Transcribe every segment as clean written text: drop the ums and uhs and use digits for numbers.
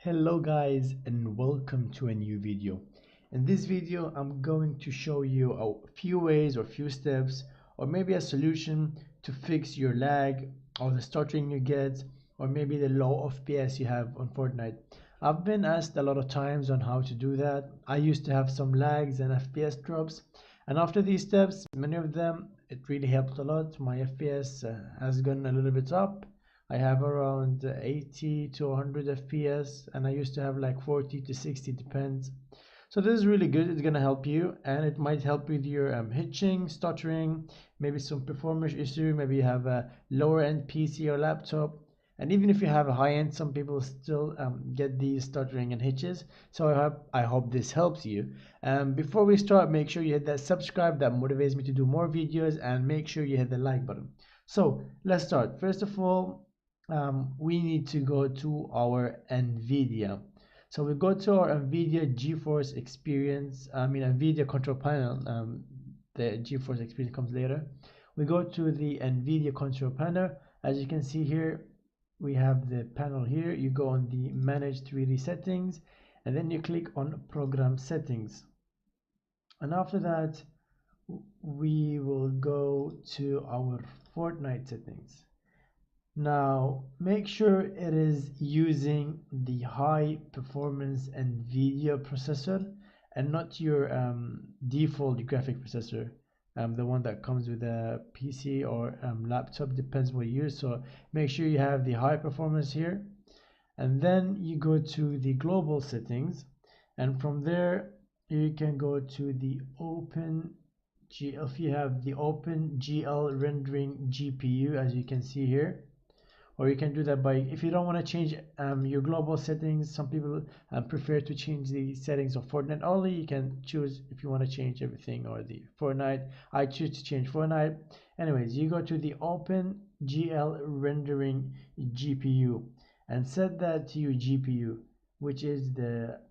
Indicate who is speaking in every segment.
Speaker 1: Hello guys and welcome to a new video. In this video I'm going to show you a few ways or few steps or maybe a solution to fix your lag or the stuttering you get or maybe the low FPS you have on Fortnite. I've been asked a lot of times on how to do that. I used to have some lags and FPS drops, and after these steps, many of them, it really helped a lot. My FPS has gone a little bit up. I have around 80 to 100 FPS, and I used to have like 40 to 60, depends. So this is really good. It's gonna help you, and it might help with your hitching, stuttering, maybe some performance issue. Maybe you have a lower end PC or laptop, and even if you have a high end, some people still get these stuttering and hitches. So I hope this helps you. Before we start, make sure you hit that subscribe. That motivates me to do more videos, and make sure you hit the like button. So let's start. First of all, we need to go to our Nvidia. So we go to our Nvidia GeForce Experience, Nvidia control panel. The GeForce Experience comes later. We go to the Nvidia control panel. As you can see here, we have the panel here. You go on the Manage 3D Settings, and then you click on Program Settings. And after that, we will go to our Fortnite settings. Now make sure it is using the high performance NVIDIA processor and not your default graphic processor, the one that comes with a PC or laptop, depends what you use. So make sure you have the high performance here, and then you go to the global settings, and from there you can go to the open if you have the open GL rendering GPU, as you can see here. Or you can do that by, if you don't want to change your global settings, some people prefer to change the settings of Fortnite only. You can choose if you want to change everything or the Fortnite. I choose to change Fortnite. Anyways, you go to the open GL rendering GPU and set that to your GPU, which is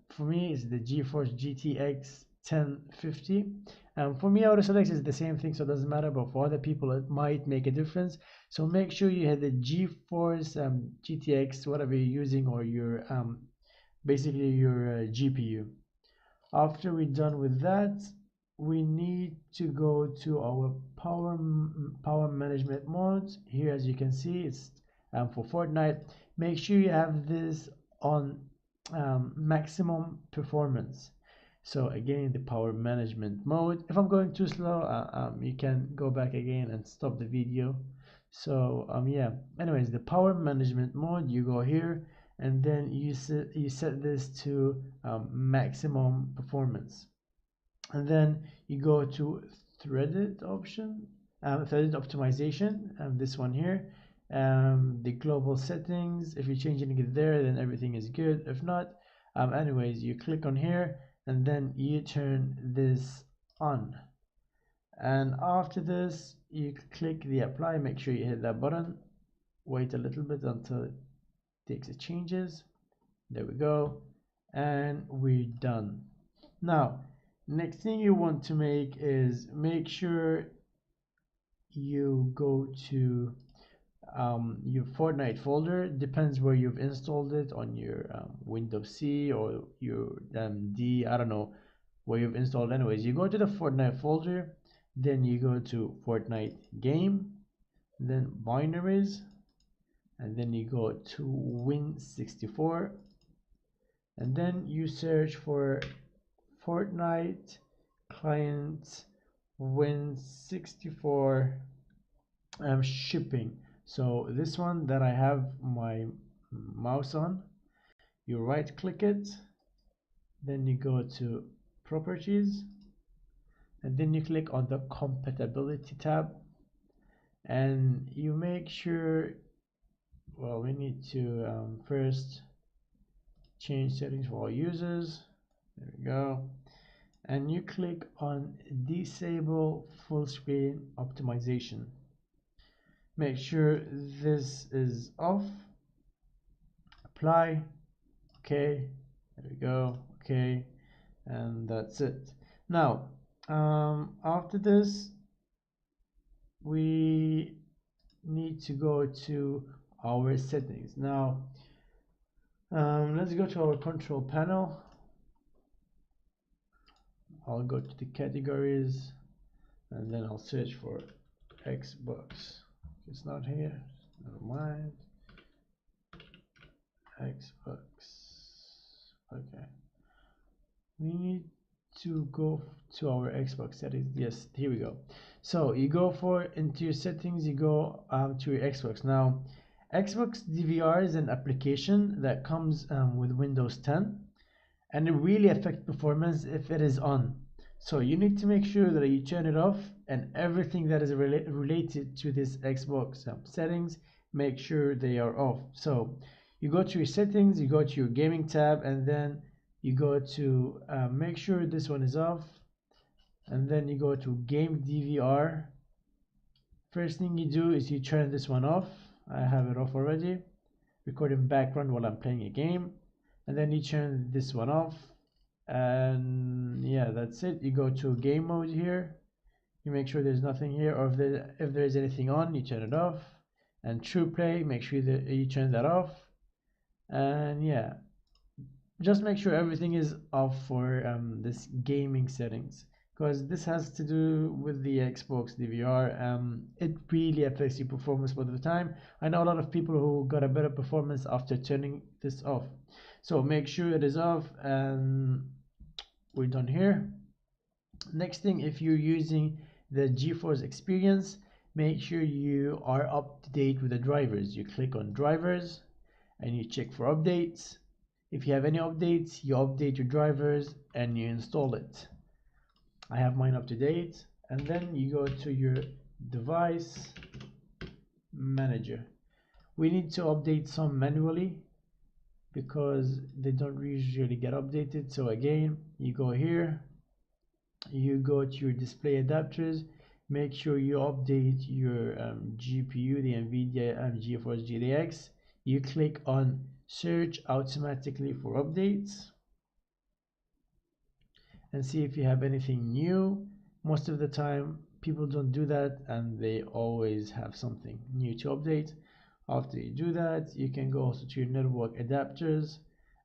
Speaker 1: for me is the GeForce GTX 1050. For me, AutoSelect is the same thing, so it doesn't matter, but for other people it might make a difference. So make sure you have the GeForce GTX, whatever you're using, or your basically your GPU. After we're done with that, we need to go to our power management modes. Here, as you can see, it's for Fortnite. Make sure you have this on maximum performance. So again, the power management mode. If I'm going too slow, you can go back again and stop the video. So yeah, anyways, the power management mode, you go here, and then you set this to maximum performance, and then you go to threaded option, threaded optimization, this one here, the global settings. If you change anything there, then everything is good. If not, anyways, you click on here, and then you turn this on, and after this you click the apply. Make sure you hit that button, wait a little bit until it takes the changes. There we go, and we're done. Now next thing you want to make is make sure you go to your Fortnite folder. Depends where you've installed it, on your Windows C or your D, I don't know where you've installed. Anyways, you go to the Fortnite folder, then you go to Fortnite game, then binaries, and then you go to Win64, and then you search for Fortnite client Win64 shipping. So this one that I have my mouse on, you right click it, then you go to properties, and then you click on the compatibility tab, and you make sure, well, we need to first change settings for all users. There we go, and you click on disable full screen optimization. Make sure this is off, apply, okay, there we go, okay, and that's it. Now after this we need to go to our settings. Now Let's go to our control panel. I'll go to the categories and then I'll search for Xbox. It's not here, never mind. Xbox. Okay, we need to go to our Xbox settings. Yes, here we go. So you go for into your settings, you go to your Xbox. Now Xbox DVR is an application that comes with Windows 10, and it really affects performance if it is on. So you need to make sure that you turn it off, and everything that is related to this Xbox settings, make sure they are off. So you go to your settings, you go to your gaming tab, and then you go to make sure this one is off, and then you go to game DVR. First thing you do is you turn this one off. I have it off already, recording background while I'm playing a game. And then you turn this one off, and yeah, that's it. You go to game mode here, you make sure there's nothing here, or if there's anything on, you turn it off. And true play, make sure that you turn that off. And yeah, just make sure everything is off for this gaming settings, because this has to do with the Xbox DVR. It really affects your performance most of the time. I know a lot of people who got a better performance after turning this off. So make sure it is off, and we're done here. Next thing, if you're using the GeForce Experience, make sure you are up to date with the drivers. You click on drivers and you check for updates. If you have any updates, you update your drivers and you install it. I have mine up to date. And then you go to your device manager. We need to update some manually because they don't usually get updated. So again, you go here, you go to your display adapters, make sure you update your GPU, the Nvidia GeForce GTX. You click on search automatically for updates and see if you have anything new. Most of the time people don't do that, and they always have something new to update. After you do that, you can go also to your network adapters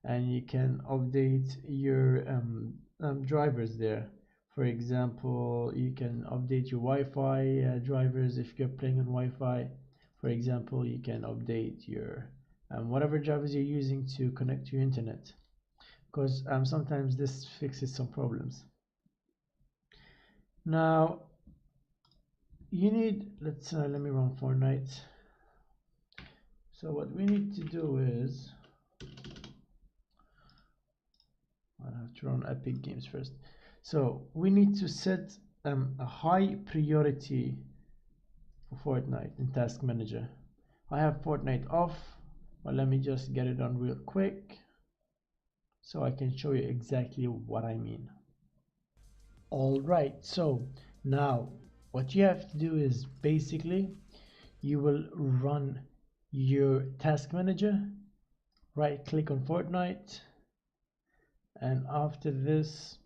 Speaker 1: and you can update your drivers there. For example, you can update your Wi-Fi drivers if you're playing on Wi-Fi. For example, you can update your whatever drivers you're using to connect to your internet, because sometimes this fixes some problems. Now you need, let me run Fortnite. So what we need to do is, I have to run Epic Games first. So we need to set a high priority for Fortnite in Task Manager. I have Fortnite off, but let me just get it on real quick so I can show you exactly what I mean. Alright, so now what you have to do is basically you will run your Task Manager, right click on Fortnite, and after this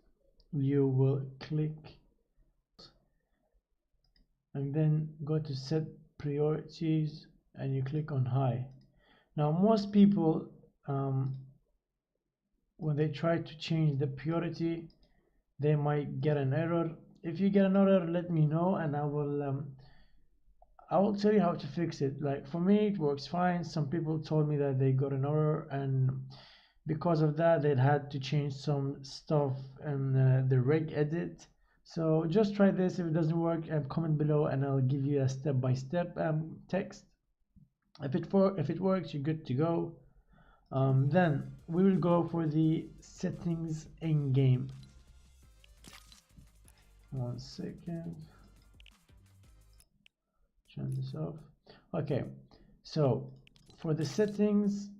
Speaker 1: you will click and then go to set priorities and you click on high. Now most people when they try to change the priority, they might get an error. If you get an error, let me know and I will tell you how to fix it. Like for me it works fine. Some people told me that they got an error, and because of that they had to change some stuff in the reg edit. So just try this. If it doesn't work, comment below and I'll give you a step-by-step text. If it works, you're good to go. Then we will go for the settings in game. 1 second, turn this off. Okay, so for the settings,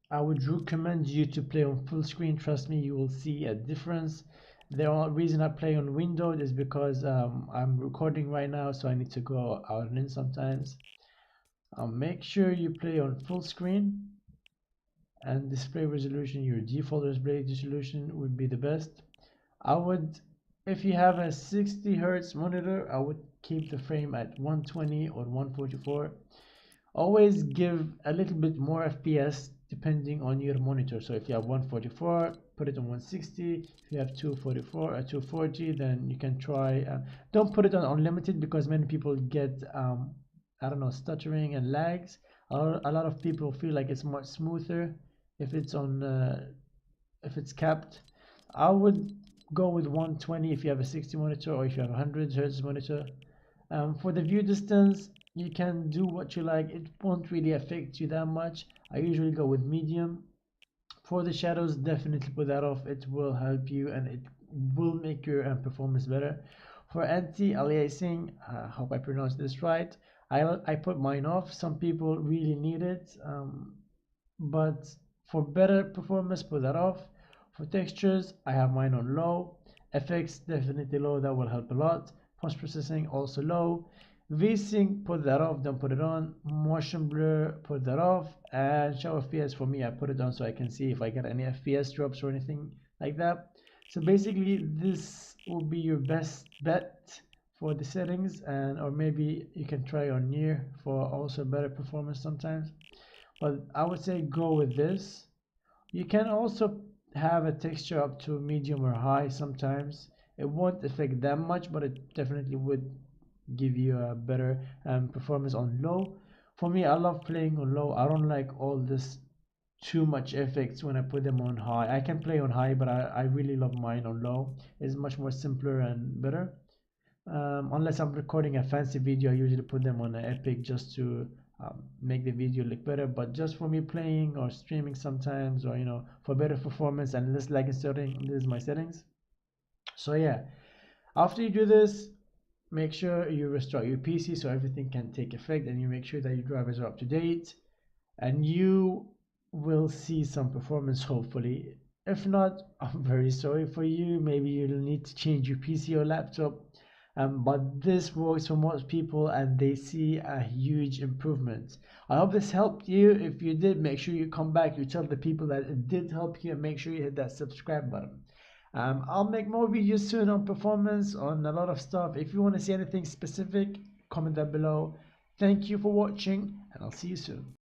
Speaker 1: I would recommend you to play on full screen. Trust me, you will see a difference. The only reason I play on Windows is because I'm recording right now, so I need to go out and in sometimes. Make sure you play on full screen, and display resolution, your default display resolution would be the best. I would, if you have a 60 Hz monitor, I would keep the frame at 120 or 144. Always give a little bit more FPS depending on your monitor. So if you have 144, put it on 160. If you have 244 or 240, then you can try. Don't put it on unlimited because many people get I don't know, stuttering and lags. A lot of people feel like it's much smoother if it's on if it's capped. I would go with 120 if you have a 60 monitor, or if you have a 100 hertz monitor. For the view distance, you can do what you like. It won't really affect you that much. I usually go with medium. For the shadows, definitely put that off. It will help you and it will make your performance better. For anti-aliasing, hope I pronounced this right. I put mine off. Some people really need it, but for better performance, put that off. For textures, I have mine on low. FX definitely low, that will help a lot. Post processing also low. VSync, put that off, don't put it on. Motion blur, put that off. And show FPS for me, I put it on so I can see if I get any FPS drops or anything like that. So basically, this will be your best bet for the settings, and or maybe you can try on near for also better performance sometimes. But I would say go with this. You can also have a texture up to medium or high sometimes. It won't affect that much, but it definitely would give you a better performance on low. For me, I love playing on low. I don't like all this too much effects when I put them on high. I can play on high, but I really love mine on low. It's much more simpler and better. Unless I'm recording a fancy video, I usually put them on an epic just to make the video look better. But just for me playing or streaming sometimes, or for better performance and less lag and stuttering, this is my settings. So yeah, after you do this, make sure you restart your PC so everything can take effect, and you make sure that your drivers are up to date, and you will see some performance hopefully. If not, I'm very sorry for you. Maybe you'll need to change your PC or laptop. But this works for most people and they see a huge improvement. I hope this helped you. If you did, make sure you come back, you tell the people that it did help you, and make sure you hit that subscribe button. I'll make more videos soon on performance, on a lot of stuff. If you want to see anything specific, comment down below. Thank you for watching, and I'll see you soon.